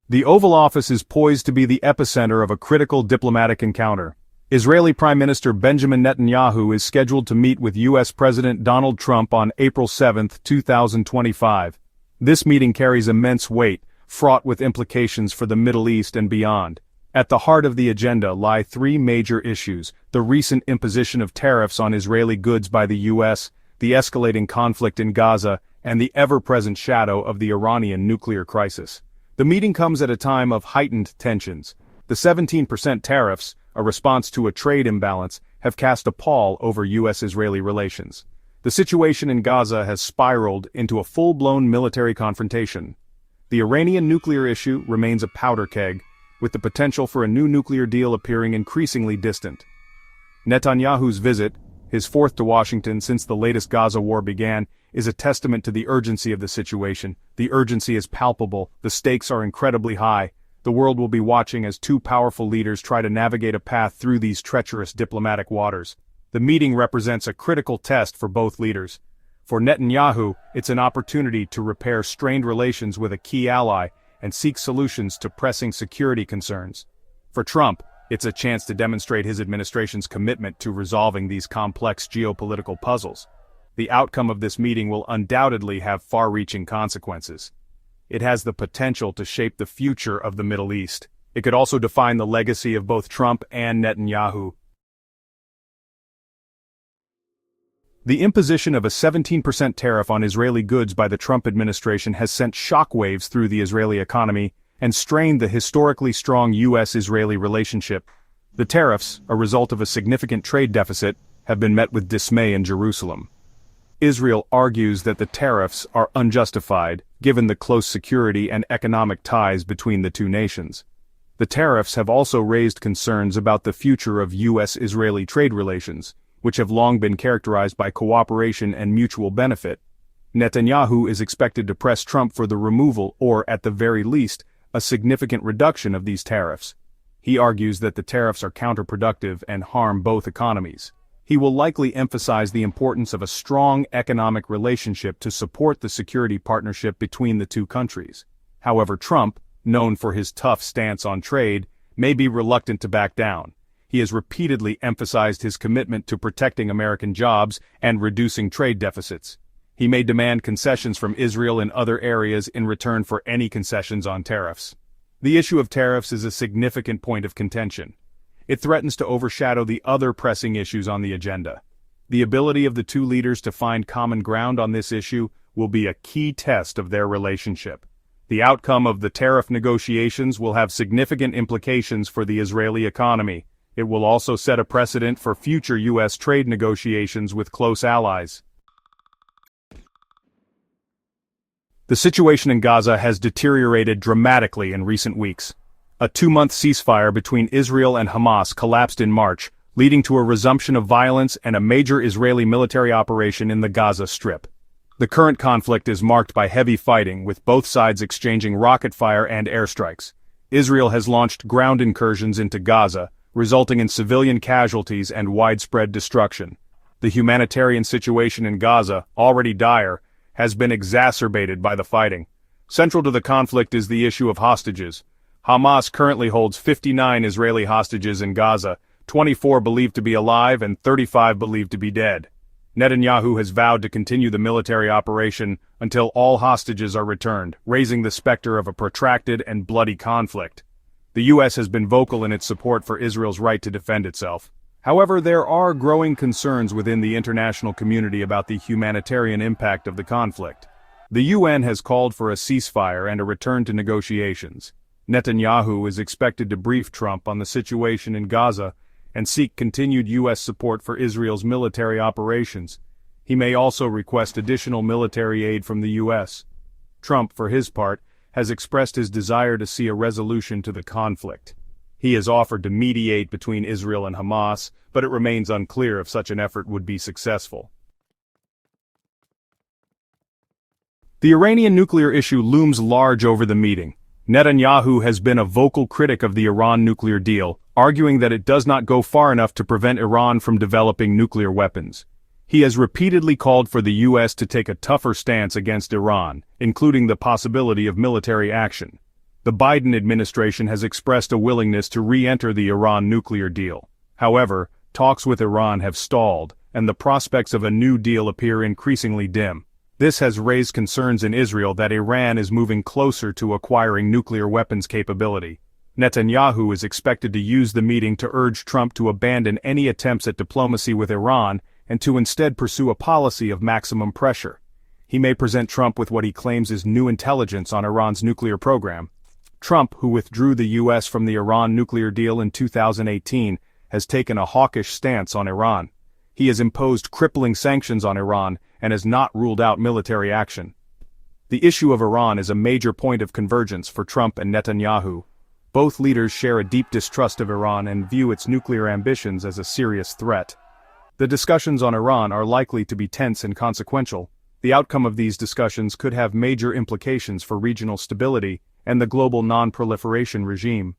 The Oval Office is poised to be the epicenter of a critical diplomatic encounter. Israeli Prime Minister Benjamin Netanyahu is scheduled to meet with U.S. President Donald Trump on April 7, 2025. This meeting carries immense weight, fraught with implications for the Middle East and beyond. At the heart of the agenda lie three major issues: the recent imposition of tariffs on Israeli goods by the U.S., the escalating conflict in Gaza, and the ever-present shadow of the Iranian nuclear crisis. The meeting comes at a time of heightened tensions. The 17% tariffs, a response to a trade imbalance, have cast a pall over U.S.-Israeli relations. The situation in Gaza has spiraled into a full-blown military confrontation. The Iranian nuclear issue remains a powder keg, with the potential for a new nuclear deal appearing increasingly distant. Netanyahu's visit, his fourth to Washington since the latest Gaza war began, is a testament to the urgency of the situation. The urgency is palpable, the stakes are incredibly high. The world will be watching as two powerful leaders try to navigate a path through these treacherous diplomatic waters. The meeting represents a critical test for both leaders. For Netanyahu, it's an opportunity to repair strained relations with a key ally and seek solutions to pressing security concerns. For Trump, it's a chance to demonstrate his administration's commitment to resolving these complex geopolitical puzzles. The outcome of this meeting will undoubtedly have far-reaching consequences. It has the potential to shape the future of the Middle East. It could also define the legacy of both Trump and Netanyahu. The imposition of a 17% tariff on Israeli goods by the Trump administration has sent shockwaves through the Israeli economy and strained the historically strong U.S.-Israeli relationship. The tariffs, a result of a significant trade deficit, have been met with dismay in Jerusalem. Israel argues that the tariffs are unjustified, given the close security and economic ties between the two nations. The tariffs have also raised concerns about the future of U.S.-Israeli trade relations, which have long been characterized by cooperation and mutual benefit. Netanyahu is expected to press Trump for the removal or, at the very least, a significant reduction of these tariffs. He argues that the tariffs are counterproductive and harm both economies. He will likely emphasize the importance of a strong economic relationship to support the security partnership between the two countries. However, Trump, known for his tough stance on trade, may be reluctant to back down. He has repeatedly emphasized his commitment to protecting American jobs and reducing trade deficits. He may demand concessions from Israel in other areas in return for any concessions on tariffs. The issue of tariffs is a significant point of contention. It threatens to overshadow the other pressing issues on the agenda. The ability of the two leaders to find common ground on this issue will be a key test of their relationship. The outcome of the tariff negotiations will have significant implications for the Israeli economy. It will also set a precedent for future U.S. trade negotiations with close allies. The situation in Gaza has deteriorated dramatically in recent weeks. A 2-month ceasefire between Israel and Hamas collapsed in March, leading to a resumption of violence and a major Israeli military operation in the Gaza Strip. The current conflict is marked by heavy fighting, with both sides exchanging rocket fire and airstrikes. Israel has launched ground incursions into Gaza, resulting in civilian casualties and widespread destruction. The humanitarian situation in Gaza, already dire, has been exacerbated by the fighting. Central to the conflict is the issue of hostages. Hamas currently holds 59 Israeli hostages in Gaza, 24 believed to be alive and 35 believed to be dead. Netanyahu has vowed to continue the military operation until all hostages are returned, raising the specter of a protracted and bloody conflict. The U.S. has been vocal in its support for Israel's right to defend itself. However, there are growing concerns within the international community about the humanitarian impact of the conflict. The UN has called for a ceasefire and a return to negotiations. Netanyahu is expected to brief Trump on the situation in Gaza and seek continued U.S. support for Israel's military operations. He may also request additional military aid from the U.S. Trump, for his part, has expressed his desire to see a resolution to the conflict. He has offered to mediate between Israel and Hamas, but it remains unclear if such an effort would be successful. The Iranian nuclear issue looms large over the meeting. Netanyahu has been a vocal critic of the Iran nuclear deal, arguing that it does not go far enough to prevent Iran from developing nuclear weapons. He has repeatedly called for the U.S. to take a tougher stance against Iran, including the possibility of military action. The Biden administration has expressed a willingness to re-enter the Iran nuclear deal. However, talks with Iran have stalled, and the prospects of a new deal appear increasingly dim. This has raised concerns in Israel that Iran is moving closer to acquiring nuclear weapons capability. Netanyahu is expected to use the meeting to urge Trump to abandon any attempts at diplomacy with Iran and to instead pursue a policy of maximum pressure. He may present Trump with what he claims is new intelligence on Iran's nuclear program. Trump, who withdrew the U.S. from the Iran nuclear deal in 2018, has taken a hawkish stance on Iran. He has imposed crippling sanctions on Iran and has not ruled out military action. The issue of Iran is a major point of convergence for Trump and Netanyahu. Both leaders share a deep distrust of Iran and view its nuclear ambitions as a serious threat. The discussions on Iran are likely to be tense and consequential. The outcome of these discussions could have major implications for regional stability and the global non-proliferation regime.